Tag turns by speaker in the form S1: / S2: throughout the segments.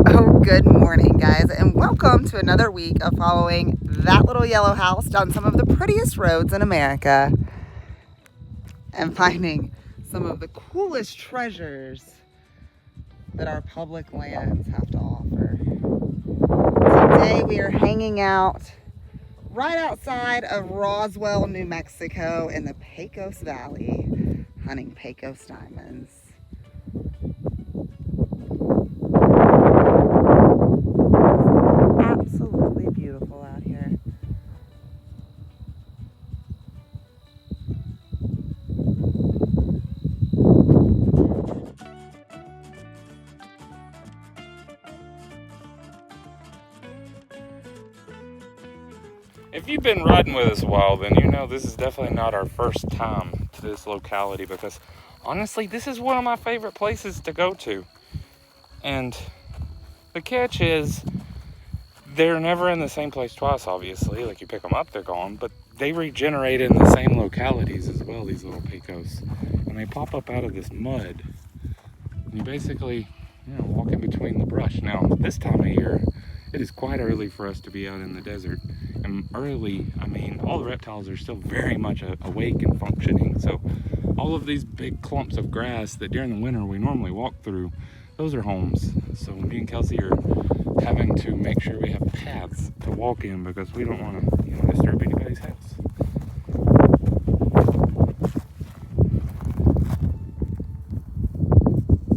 S1: Oh, good morning, guys, and welcome to another week of following that little yellow house down some of the prettiest roads in America and finding some of the coolest treasures that our public lands have to offer. Today we are hanging out right outside of Roswell, New Mexico in the Pecos Valley, hunting Pecos diamonds. Absolutely beautiful out here.
S2: If you've been riding with us a while, then you know this is definitely not our first time to this locality, because honestly, this is one of my favorite places to go to. And the catch is, they're never in the same place twice, obviously. Like, you pick them up, they're gone, but they regenerate in the same localities as well, these little pecos. And they pop up out of this mud. And you basically, walk in between the brush. Now, this time of year, it is quite early for us to be out in the desert. And early, I mean, all the reptiles are still very much awake and functioning. So all of these big clumps of grass that during the winter we normally walk through, those are homes. So me and Kelsey are having to make sure we have paths to walk in, because we don't want to, disturb anybody's house.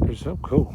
S2: They're so cool.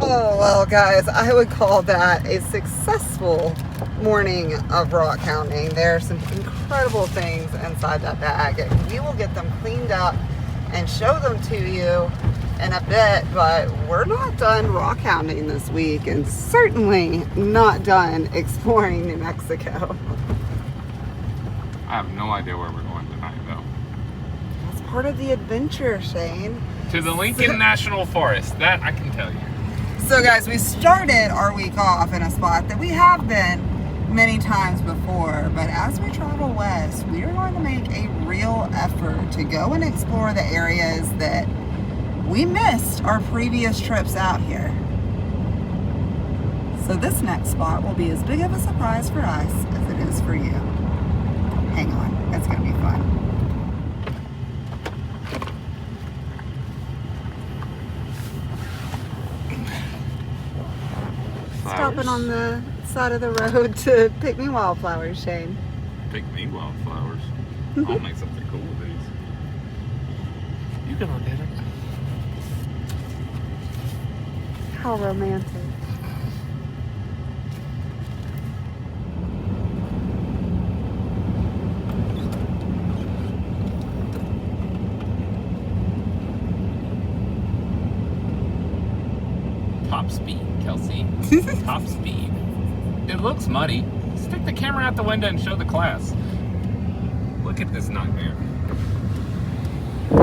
S1: Oh, well, guys, I would call that a successful morning of rock hounding. There are some incredible things inside that bag, and we will get them cleaned up and show them to you in a bit, but we're not done rock hounding this week, and certainly not done exploring New Mexico.
S2: I have no idea where we're going tonight, though.
S1: That's part of the adventure, Shane.
S2: To the Lincoln National Forest, that I can tell you.
S1: So guys, we started our week off in a spot that we have been many times before, but as we travel west, we are going to make a real effort to go and explore the areas that we missed our previous trips out here. So this next spot will be as big of a surprise for us as it is for you. Hang on, it's going to be fun. Stopping on the side of the road to pick me wildflowers, Shane.
S2: Pick me wildflowers. I'll make something cool with these. You can look at it.
S1: How romantic.
S2: Top speed, Kelsey. Top speed. It looks muddy. Stick the camera out the window and show the class. Look at this nightmare.
S1: It's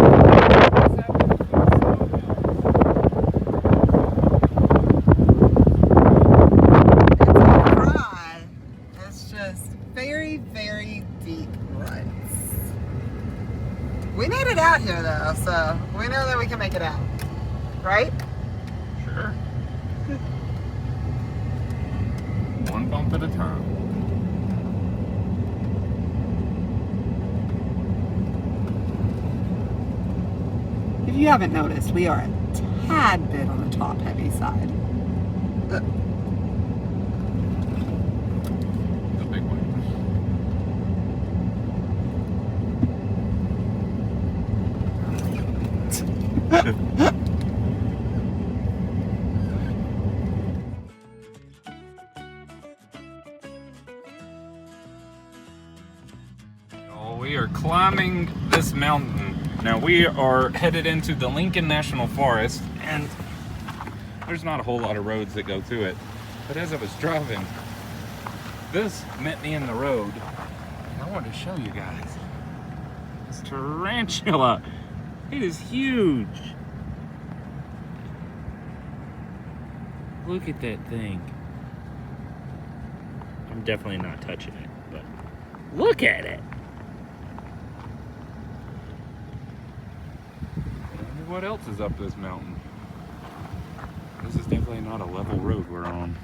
S1: dry. It's just very, very deep ruts. We made it out here though, so we know that we can make it out. Right?
S2: Sure. One bump at a time.
S1: If you haven't noticed, we are a tad bit on the top heavy side.
S2: The big one. We are climbing this mountain. Now we are headed into the Lincoln National Forest, and there's not a whole lot of roads that go through it. But as I was driving, this met me in the road, and I wanted to show you guys this tarantula. It is huge. Look at that thing. I'm definitely not touching it, but look at it. I wonder what else is up this mountain. This is definitely not a level road we're on.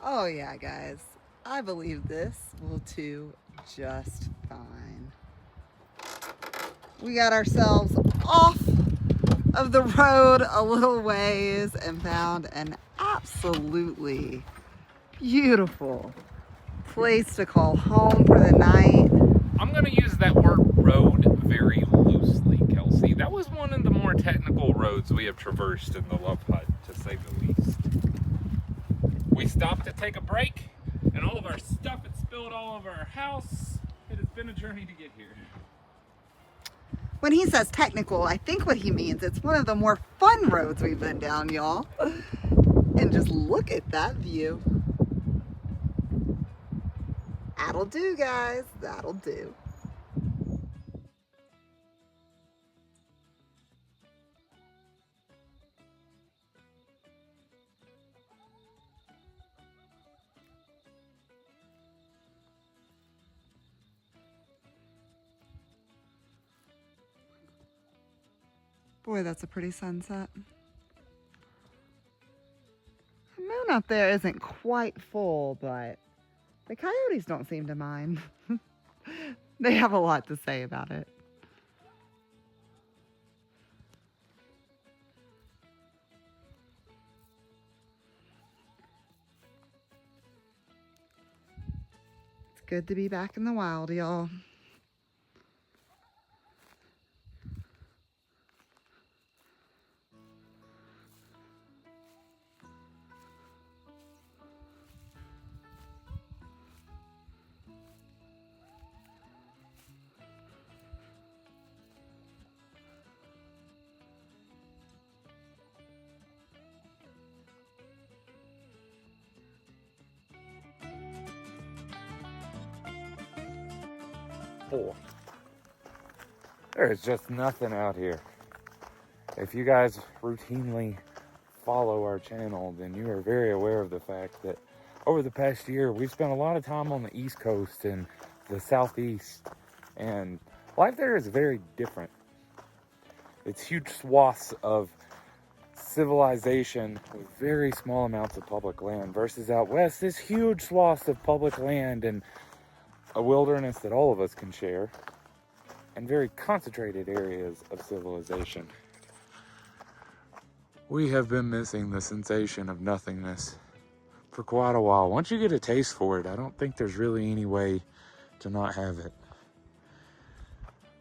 S1: Oh yeah, guys, I believe this will do just fine. We got ourselves off of the road a little ways and found an absolutely beautiful place to call home for the night.
S2: I'm going to use that word road very loosely, Kelsey. That was one of the more technical roads we have traversed in the Love Hut, to say the least. We stopped to take a break, and all of our stuff had spilled all over our house. It has been a journey to get here.
S1: When he says technical, I think what he means, it's one of the more fun roads we've been down, y'all. And just look at that view. That'll do, guys. That'll do. Boy, that's a pretty sunset. The moon up there isn't quite full, but the coyotes don't seem to mind. They have a lot to say about it. It's good to be back in the wild, y'all.
S2: There is just nothing out here. If you guys routinely follow our channel, then you are very aware of the fact that over the past year, we've spent a lot of time on the East Coast and the Southeast, and life there is very different. It's huge swaths of civilization with very small amounts of public land versus out west, this huge swaths of public land and a wilderness that all of us can share, and very concentrated areas of civilization. We have been missing the sensation of nothingness for quite a while. Once you get a taste for it, I don't think there's really any way to not have it.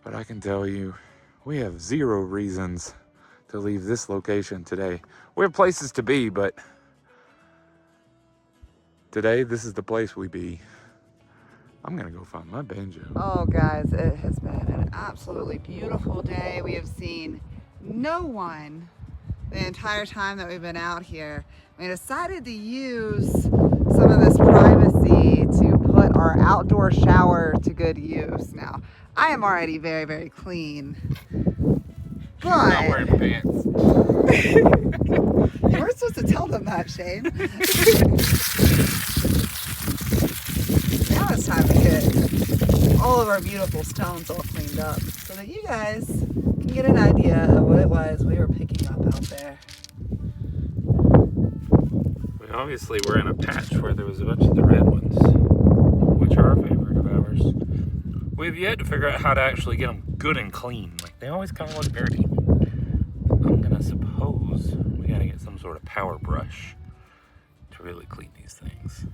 S2: But I can tell you, we have zero reasons to leave this location today. We have places to be, but today, this is the place we be. I'm gonna go find my banjo.
S1: Oh guys, it has been an absolutely beautiful day. We have seen no one the entire time that we've been out here. We decided to use some of this privacy to put our outdoor shower to good use. Now, I am already very, very clean, but
S2: I'm not wearing pants.
S1: you weren't supposed to tell them that, Shane. Now it's time to get all of our beautiful stones all cleaned up so that you guys can get an idea of what it was we were picking up out there.
S2: We obviously were in a patch where there was a bunch of the red ones, which are our favorite of ours. We've yet to figure out how to actually get them good and clean. Like, they always kind of look dirty. I'm gonna suppose we gotta get some sort of power brush to really clean these things.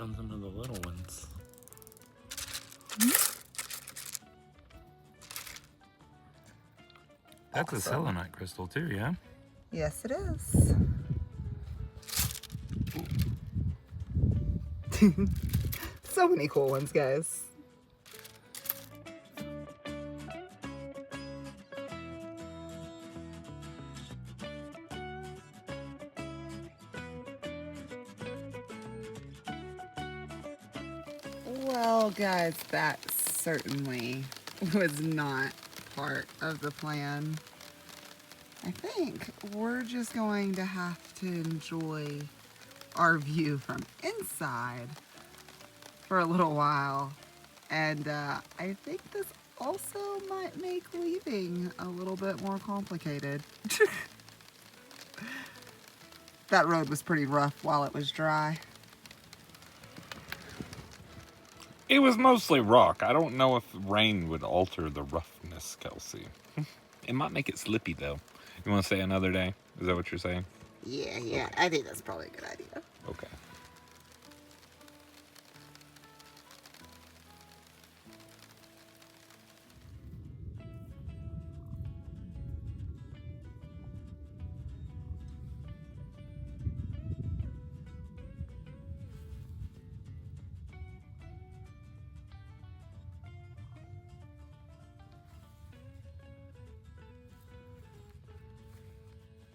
S2: found some of the little ones. That's a selenite crystal too, yeah?
S1: Yes, it is. So many cool ones, guys. Well, guys, that certainly was not part of the plan. I think we're just going to have to enjoy our view from inside for a little while. And I think this also might make leaving a little bit more complicated. That road was pretty rough while it was dry.
S2: It was mostly rock. I don't know if rain would alter the roughness, Kelsey. It might make it slippy, though. You want to say another day? Is that what you're saying?
S1: Yeah,
S2: Okay.
S1: I think that's probably a good idea.
S2: Okay.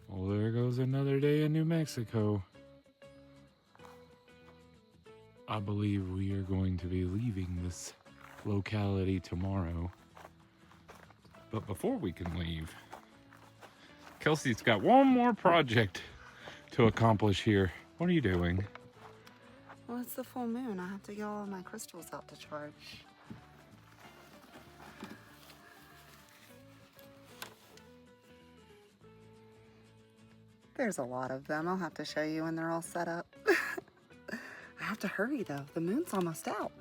S2: Well, there goes another day in New Mexico. I believe we are going to be leaving this locality tomorrow. But before we can leave, Kelsey's got one more project to accomplish here. What are you doing?
S1: Well, it's the full moon. I have to get all of my crystals out to charge. There's a lot of them. I'll have to show you when they're all set up. I have to hurry though. The moon's almost out.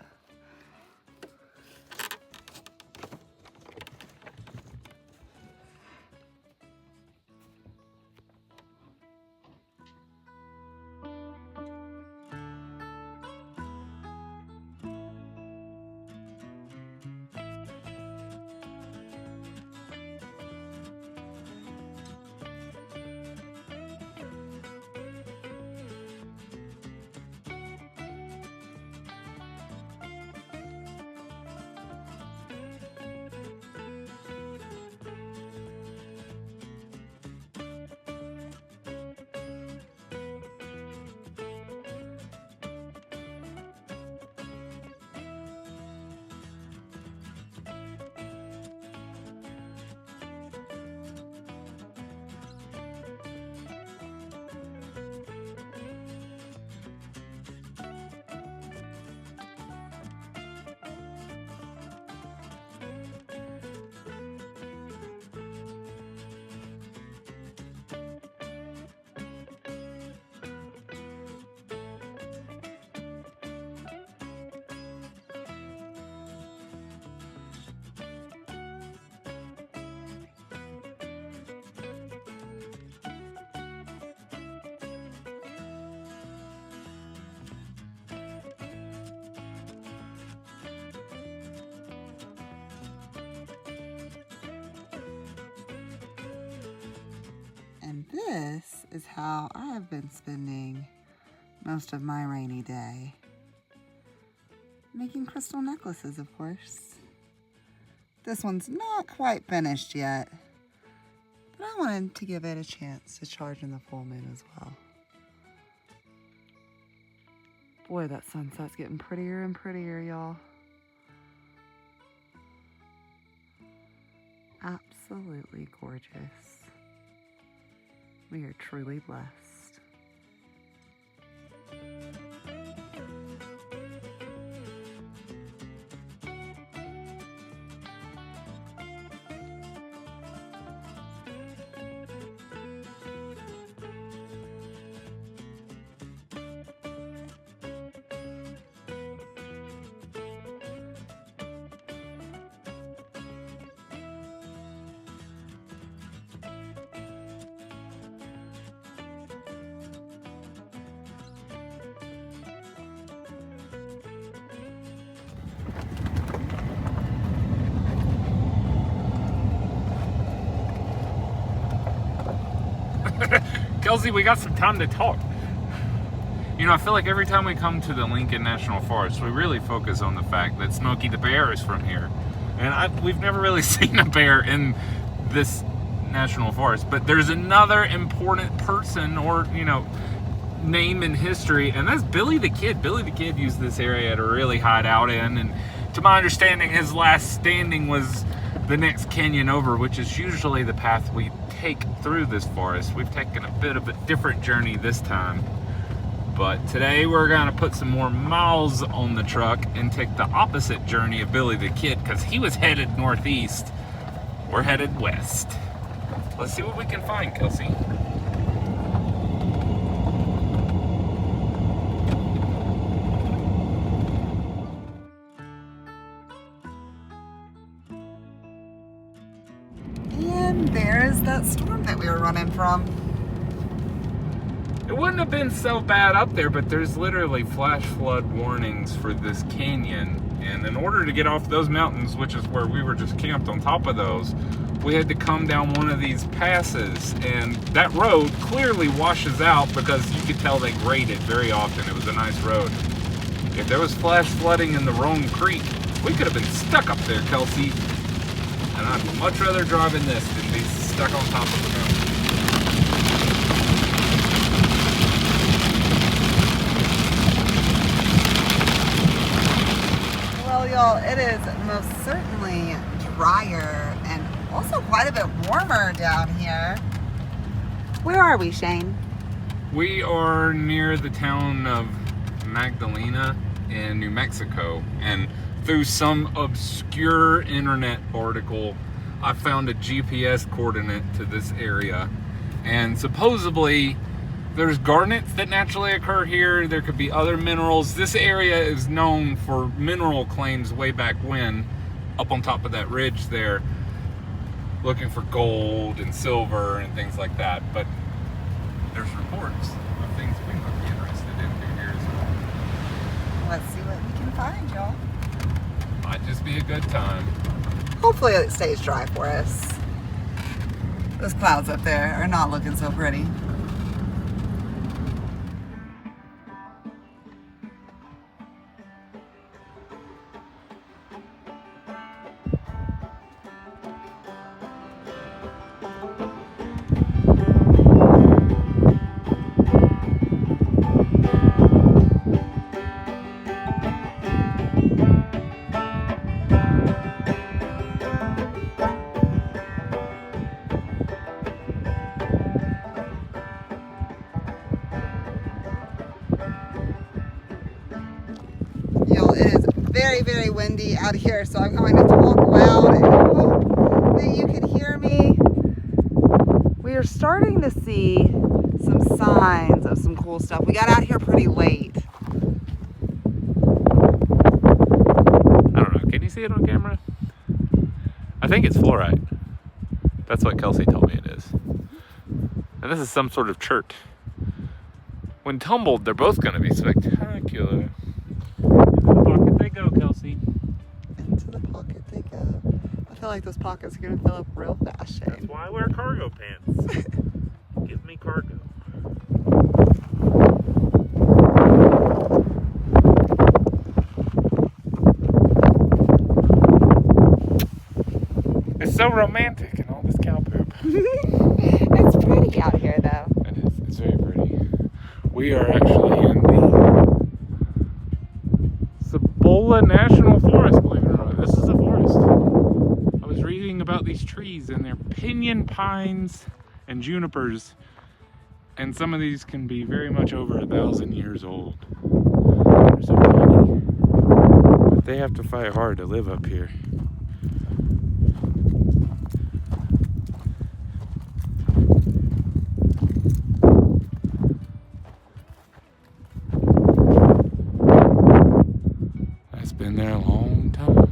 S1: And this is how I have been spending most of my rainy day. Making crystal necklaces, of course. This one's not quite finished yet, but I wanted to give it a chance to charge in the full moon as well. Boy, that sunset's getting prettier and prettier, y'all. Absolutely gorgeous. We are truly blessed.
S2: Kelsey, we got some time to talk. You know, I feel like every time we come to the Lincoln National Forest, we really focus on the fact that Smokey the Bear is from here. And we've never really seen a bear in this national forest. But there's another important person or, you know, name in history, and that's Billy the Kid. Billy the Kid used this area to really hide out in, and to my understanding, his last standing was the next canyon over, which is usually the path we take through this forest. We've taken a bit of a different journey this time, but today we're gonna put some more miles on the truck and take the opposite journey of Billy the Kid, because he was headed northeast. We're headed west. Let's see what we can find, Kelsey.
S1: And there's that storm that we were running from.
S2: It wouldn't have been so bad up there, but there's literally flash flood warnings for this canyon. And in order to get off those mountains, which is where we were just camped on top of those, we had to come down one of these passes. And that road clearly washes out because you could tell they grade it very often. It was a nice road. If there was flash flooding in the Rome Creek, we could have been stuck up there, Kelsey. And I'd much rather drive in this than be stuck on top of the mountain.
S1: Well, y'all, it is most certainly drier and also quite a bit warmer down here. Where are we, Shane?
S2: We are near the town of Magdalena in New Mexico, and through some obscure internet article, I found a GPS coordinate to this area, and supposedly there's garnets that naturally occur here. There could be other minerals. This area is known for mineral claims way back when, up on top of that ridge there, looking for gold and silver and things like that. But there's reports of things we might be interested in through here as well.
S1: Let's see what we can find, y'all.
S2: Might just be a good time.
S1: Hopefully it stays dry for us. Those clouds up there are not looking so pretty. It is very, very windy out here, so I'm going to have to walk loud and hope that you can hear me. We are starting to see some signs of some cool stuff. We got out here pretty late.
S2: I don't know. Can you see it on camera? I think it's fluorite. That's what Kelsey told me it is. And this is some sort of chert. When tumbled, they're both going to be spectacular. Go, Kelsey.
S1: Into the pocket they go. I feel like those pockets are going to fill up real fast, Shane.
S2: That's why I wear cargo pants. Give me cargo. It's so romantic and all this cow poop.
S1: It's pretty out here, though.
S2: It is. It's very pretty. We are actually in the Cibola National Forest, believe it or not. This is a forest. I was reading about these trees, and they're pinyon pines and junipers, and some of these can be very much over 1,000 years old. They're so tiny, but they have to fight hard to live up here. Been there a long time.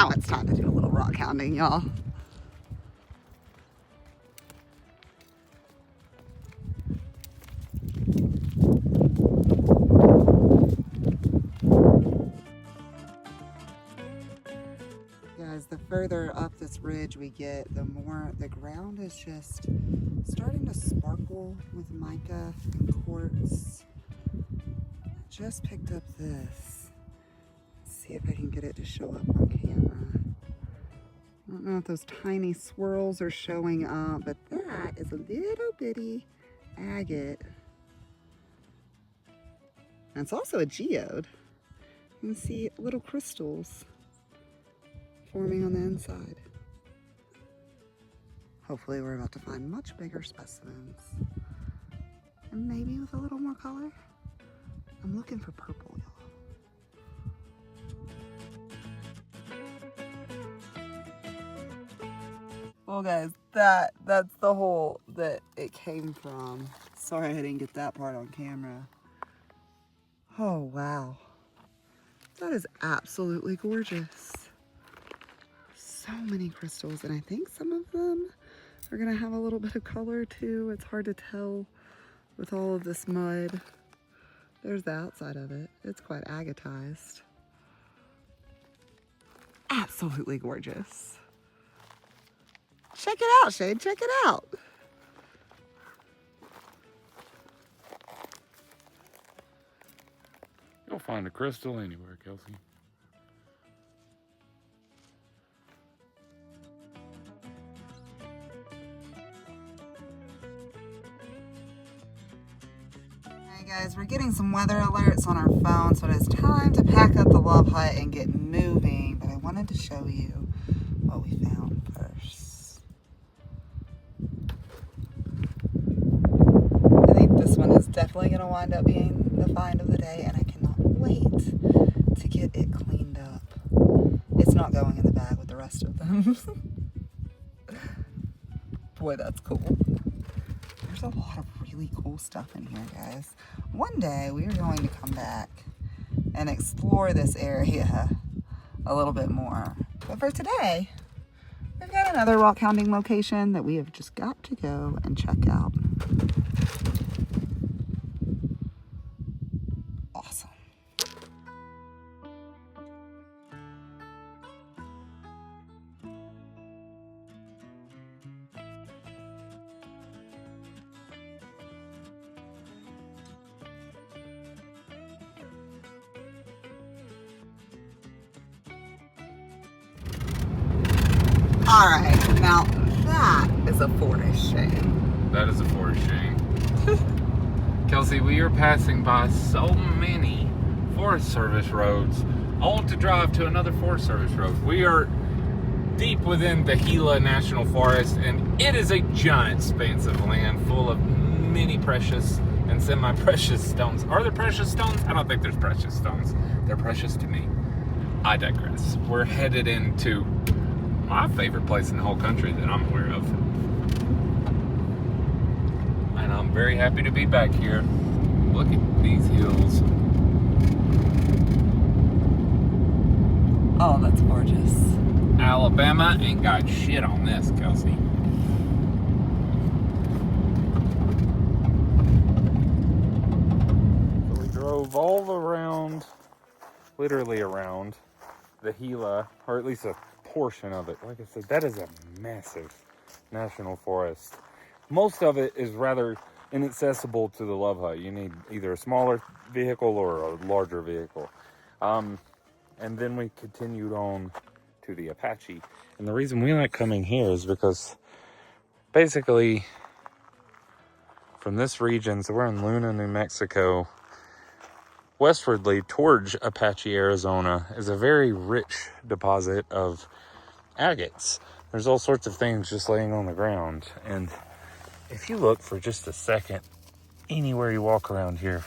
S1: Now it's time to do a little rock hounding, y'all. Guys, the further up this ridge we get, the more the ground is just starting to sparkle with mica and quartz. I just picked up this. Let's see if I can get it to show up on camera. I don't know if those tiny swirls are showing up, but that is a little bitty agate. And it's also a geode. You can see little crystals forming on the inside. Hopefully we're about to find much bigger specimens. And maybe with a little more color. I'm looking for purple, y'all. Well guys, that's the hole that it came from. Sorry I didn't get that part on camera. Oh wow. That is absolutely gorgeous. So many crystals, and I think some of them are gonna have a little bit of color too. It's hard to tell with all of this mud. There's the outside of it. It's quite agatized. Absolutely gorgeous. Check it out, Shade, check it out.
S2: You'll find a crystal anywhere, Kelsey.
S1: Hey guys, we're getting some weather alerts on our phone, so it is time to pack up the Love Hut and get moving. But I wanted to show you what we found first. I think this one is definitely going to wind up being the find of the day, and I cannot wait to get it cleaned up. It's not going in the bag with the rest of them. Boy, that's cool. There's a lot of really cool stuff in here, guys. One day we are going to come back and explore this area a little bit more. But for today, we've got another rock hounding location that we have just got to go and check out. Awesome. All right, now that is a forest shame.
S2: That is a forest shame. Kelsey, we are passing by so many Forest Service roads, all to drive to another Forest Service road. We are deep within the Gila National Forest, and it is a giant expanse of land full of many precious and semi-precious stones. Are there precious stones? I don't think there's precious stones. They're precious to me. I digress. We're headed into my favorite place in the whole country that I'm aware of. And I'm very happy to be back here. Look at these hills.
S1: Oh, that's gorgeous.
S2: Alabama ain't got shit on this, Kelsey. So we drove all around, literally around the Gila, or at least a portion of it. Like I said, that is a massive national forest. Most of it is rather inaccessible to the Love Hut. You need either a smaller vehicle or a larger vehicle. And then we continued on to the Apache. And the reason we like coming here is because basically from this region, so we're in Luna, New Mexico, westwardly towards Apache, Arizona, is a very rich deposit of agates. There's all sorts of things just laying on the ground. And if you look for just a second, anywhere you walk around here,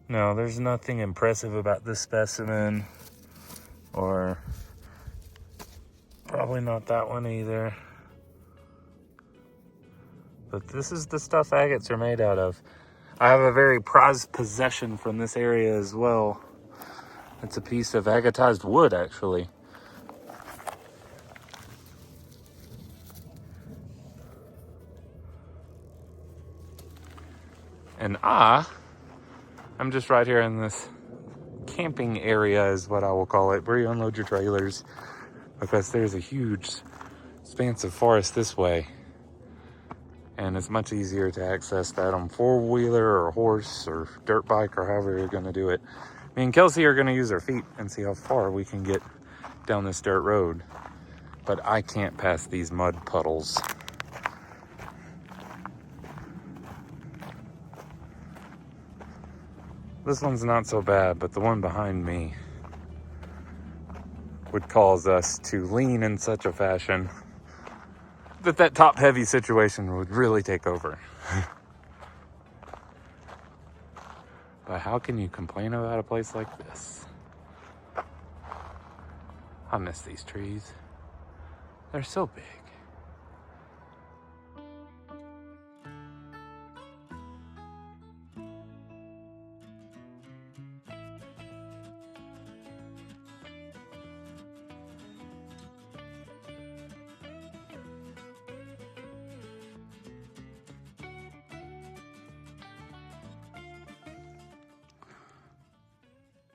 S2: no, there's nothing impressive about this specimen, or probably not that one either. But this is the stuff agates are made out of. I have a very prized possession from this area as well. It's a piece of agatized wood, actually. And I'm just right here in this camping area is what I will call it, where you unload your trailers, because there's a huge expanse of forest this way. And it's much easier to access that on four-wheeler or horse or dirt bike or however you're gonna do it. Me and Kelsey are gonna use our feet and see how far we can get down this dirt road. But I can't pass these mud puddles. This one's not so bad, but the one behind me would cause us to lean in such a fashion that top-heavy situation would really take over. But how can you complain about a place like this? I miss these trees. They're so big.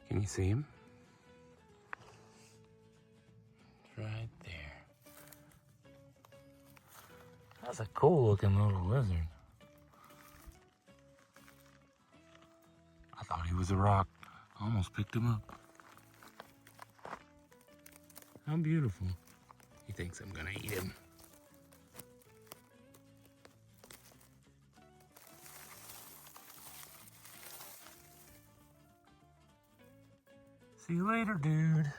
S2: Can you see him? Right there. That's a cool looking little lizard. I thought he was a rock. I almost picked him up. How beautiful. He thinks I'm gonna eat him. See you later, dude.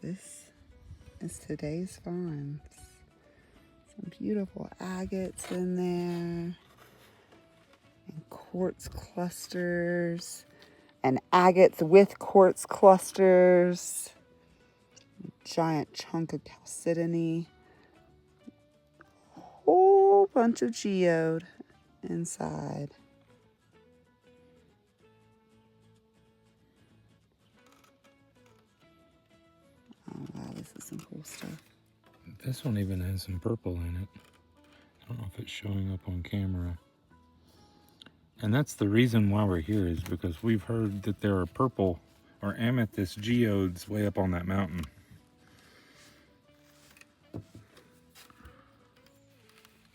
S1: This is today's finds. Some beautiful agates in there, and quartz clusters, and agates with quartz clusters, a giant chunk of chalcedony, whole bunch of geode inside. Oh wow, this is some cool stuff.
S2: This one even has some purple in it. I don't know if it's showing up on camera. And that's the reason why we're here, is because we've heard that there are purple or amethyst geodes way up on that mountain.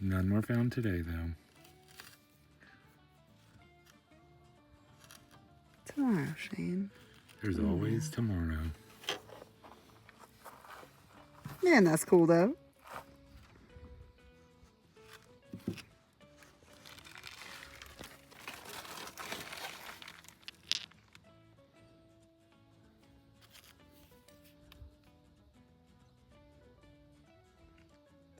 S2: None were found today, though.
S1: Tomorrow, Shane.
S2: There's always tomorrow.
S1: Man, that's cool though.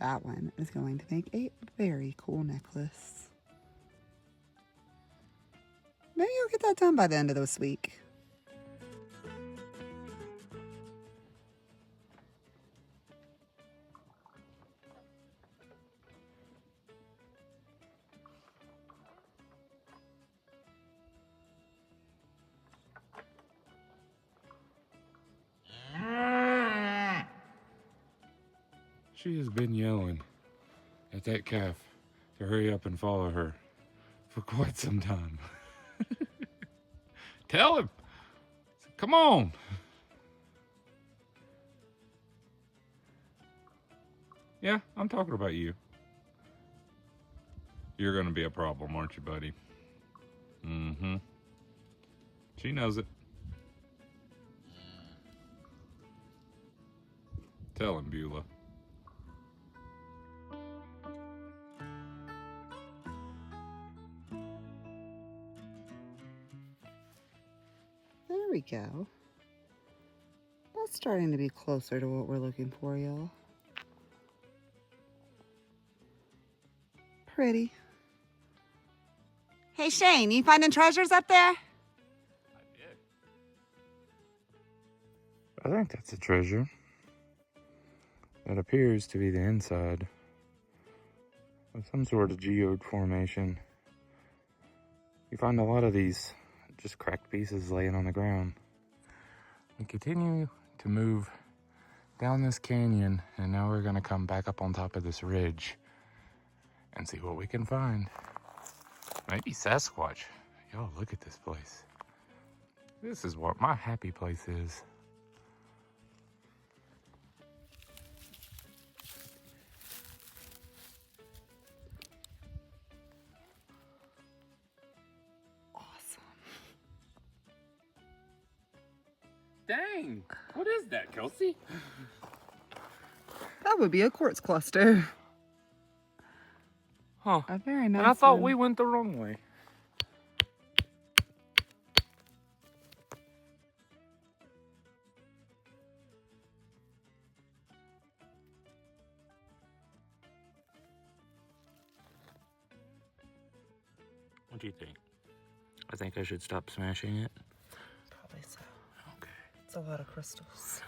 S1: That one is going to make a very cool necklace. Maybe I'll get that done by the end of this week.
S2: She has been yelling at that calf to hurry up and follow her for quite some time. Tell him! Come on! Yeah, I'm talking about you. You're gonna be a problem, aren't you, buddy? Mm-hmm. She knows it. Tell him, Beulah.
S1: There we go. That's starting to be closer to what we're looking for, y'all. Pretty. Hey Shane, you finding treasures up there?
S2: I did. I think that's a treasure. That appears to be the inside of some sort of geode formation. You find a lot of these just cracked pieces laying on the ground. We continue to move down this canyon, and now we're gonna come back up on top of this ridge and see what we can find. Maybe Sasquatch. Yo, look at this place. This is what my happy place is. Dang, what is that, Kelsey?
S1: That would be a quartz cluster.
S2: Huh.
S1: A very nice
S2: And I thought
S1: one.
S2: we went the wrong way. What do you think? I think I should stop smashing it.
S1: Probably so.
S2: Okay.
S1: It's a lot of crystals.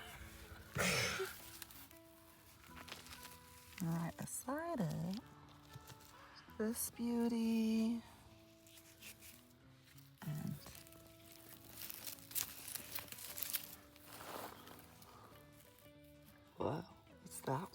S1: All right, beside it, this beauty. And whoa, what's that one?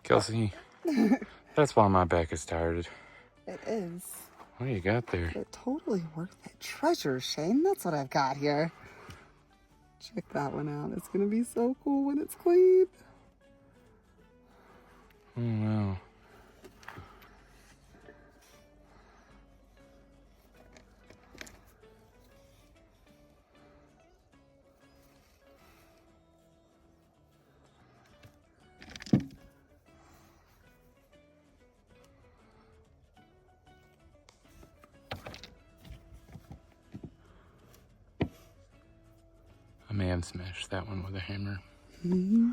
S2: Kelsey, that's why my back is tired.
S1: It is.
S2: What do you got there?
S1: But totally worth it. Treasure, Shane. That's what I've got here. Check that one out. It's gonna be so cool when it's clean.
S2: Oh, wow. I may have smashed that one with a hammer.
S1: Mm-hmm.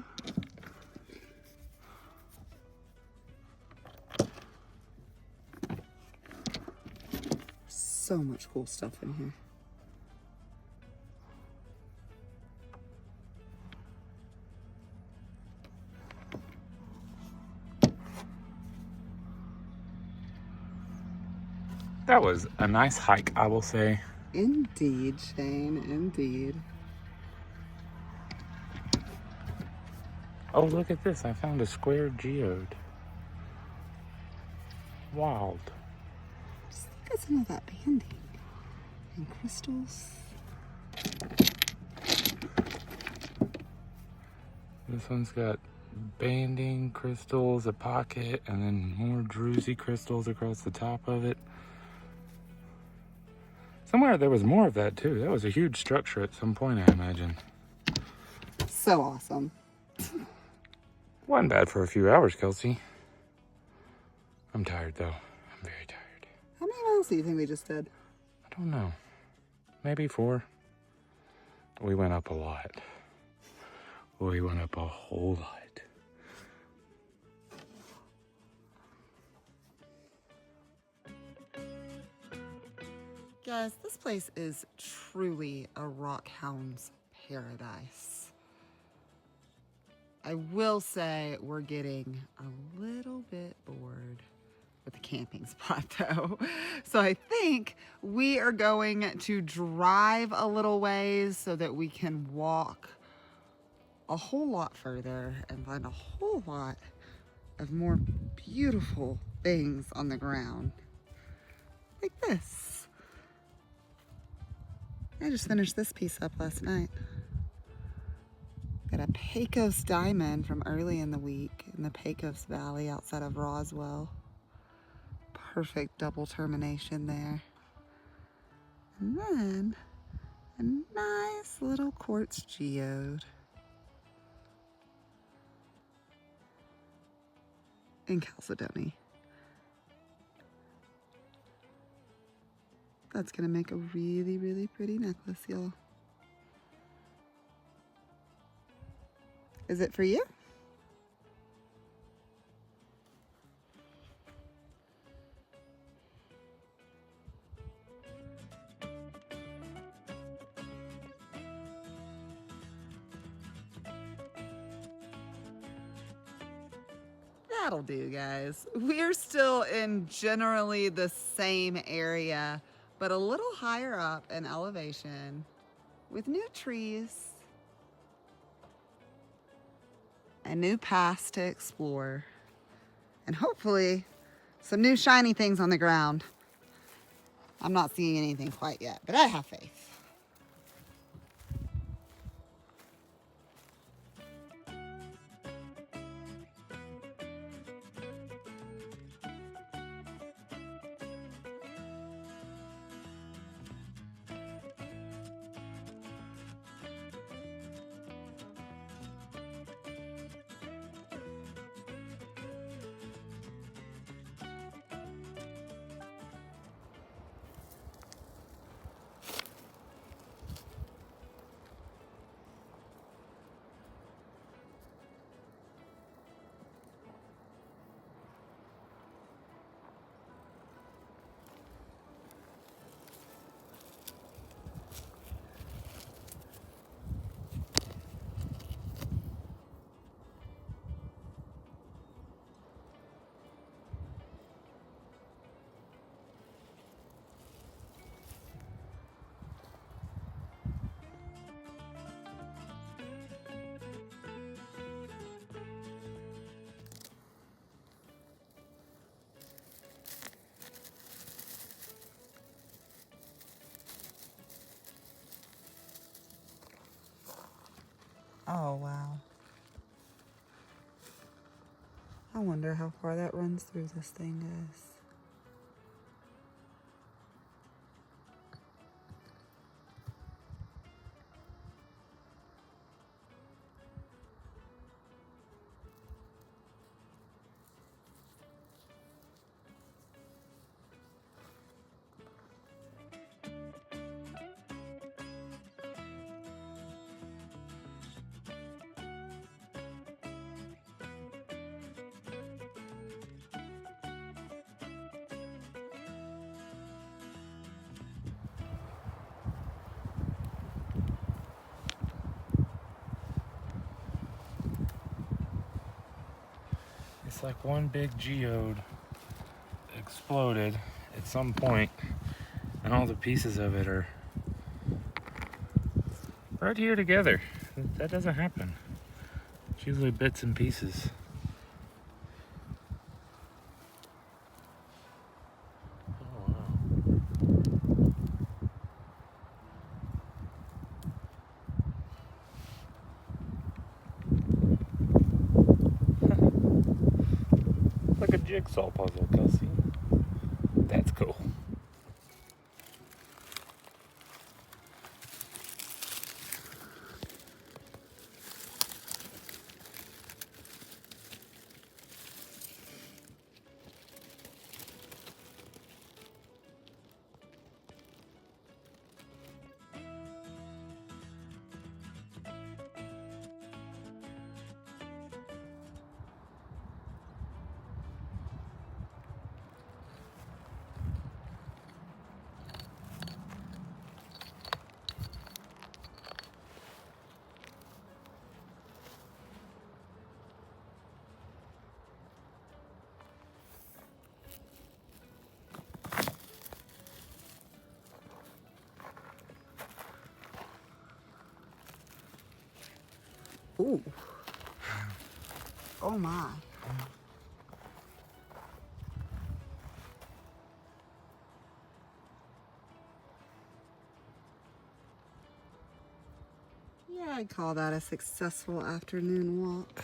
S1: So much cool stuff in here.
S2: That was a nice hike, I will say.
S1: Indeed, Shane, indeed.
S2: Oh, look at this. I found a square geode. Wild.
S1: Just look at some of that banding and crystals.
S2: This one's got banding crystals, a pocket, and then more druzy crystals across the top of it. Somewhere there was more of that too. That was a huge structure at some point, I imagine.
S1: So awesome.
S2: Wasn't bad for a few hours, Kelsey. I'm tired though. I'm very tired.
S1: How many miles do you think we just did?
S2: I don't know. Maybe 4. We went up a lot. We went up a whole lot.
S1: Guys, this place is truly a rock hound's paradise. I will say we're getting a little bit bored with the camping spot though. So I think we are going to drive a little ways so that we can walk a whole lot further and find a whole lot of more beautiful things on the ground. Like this. I just finished this piece up last night. Got a Pecos diamond from early in the week in the Pecos Valley outside of Roswell. Perfect double termination there. And then a nice little quartz geode. in Chalcedony. That's gonna make a really, really pretty necklace, y'all. Is it for you? That'll do, guys. We're still in generally the same area, but a little higher up in elevation with new trees and new paths to explore, and hopefully some new shiny things on the ground. I'm not seeing anything quite yet, but I have faith. Oh, wow. I wonder how far that runs through this thing, guys.
S2: It's like one big geode exploded at some point, and all the pieces of it are right here together. That doesn't happen. It's usually bits and pieces. Oh, wow. Like a jigsaw puzzle, Kelsey. That's cool.
S1: Ooh. Oh my. Yeah, I'd call that a successful afternoon walk.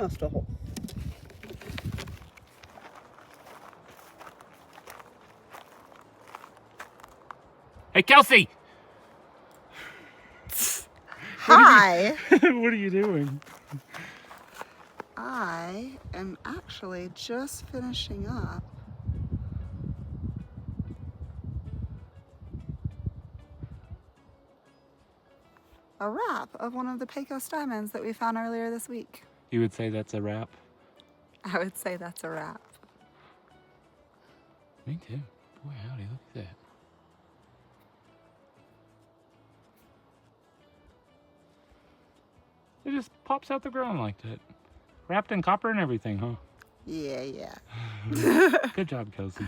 S1: almost a hole.
S2: Hey, Kelsey!
S1: Hi!
S2: What are you doing?
S1: I am actually just finishing up a wrap of one of the Pecos diamonds that we found earlier this week.
S2: You would say that's a wrap?
S1: I would say that's a wrap.
S2: Me too. Boy, howdy, look at that. It just pops out the ground like that. Wrapped in copper and everything, huh?
S1: Yeah, yeah.
S2: Good job, Kelsey.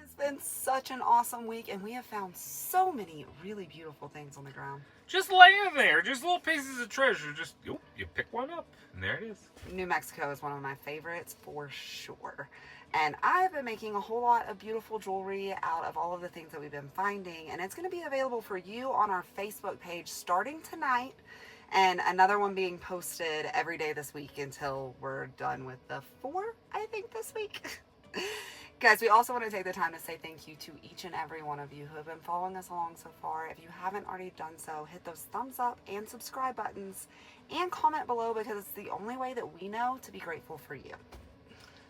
S1: It's been such an awesome week, and we have found so many really beautiful things on the ground.
S2: Just laying there, just little pieces of treasure. Just, you pick one up, and there it is.
S1: New Mexico is one of my favorites for sure. And I've been making a whole lot of beautiful jewelry out of all of the things that we've been finding. And it's going to be available for you on our Facebook page starting tonight. And another one being posted every day this week until we're done with the 4, I think, this week. Guys, we also want to take the time to say thank you to each and every one of you who have been following us along so far. If you haven't already done so, hit those thumbs up and subscribe buttons and comment below, because it's the only way that we know to be grateful for you.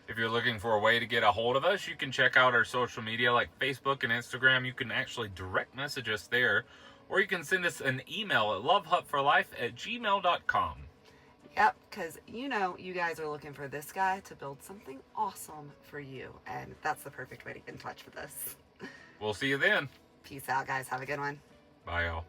S2: If you're looking for a way to get a hold of us, you can check out our social media like Facebook and Instagram. You can actually direct message us there, or you can send us an email at LoveHut4Life@gmail.com.
S1: Yep, because you know you guys are looking for this guy to build something awesome for you, and that's the perfect way to get in touch with us.
S2: We'll see you then.
S1: Peace out, guys. Have a good one.
S2: Bye, y'all.